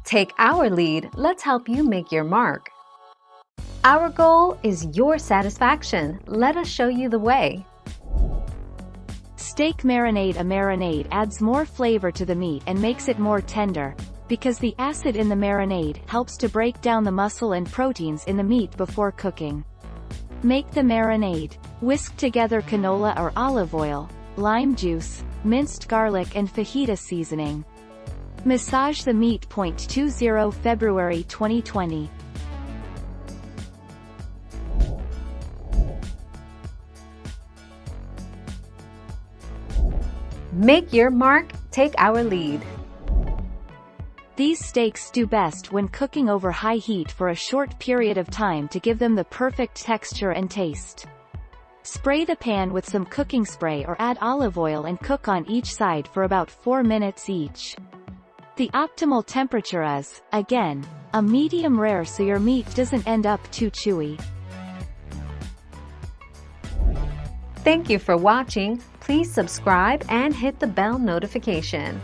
Take our lead, let's help you make your mark. Our goal is your satisfaction. Let us show you the way. Steak marinade. A marinade adds more flavor to the meat and makes it more tender, because the acid in the marinade helps to break down the muscle and proteins in the meat before cooking. Make the marinade. Whisk together canola or olive oil, lime juice, minced garlic and fajita seasoning. Massage the meat. 20 February 2020. Make your mark, take our lead. These steaks do best when cooking over high heat for a short period of time to give them the perfect texture and taste. Spray the pan with some cooking spray or add olive oil and cook on each side for about 4 minutes each. The optimal temperature is, again, a medium rare so your meat doesn't end up too chewy. Thank you for watching. Please subscribe and hit the bell notification.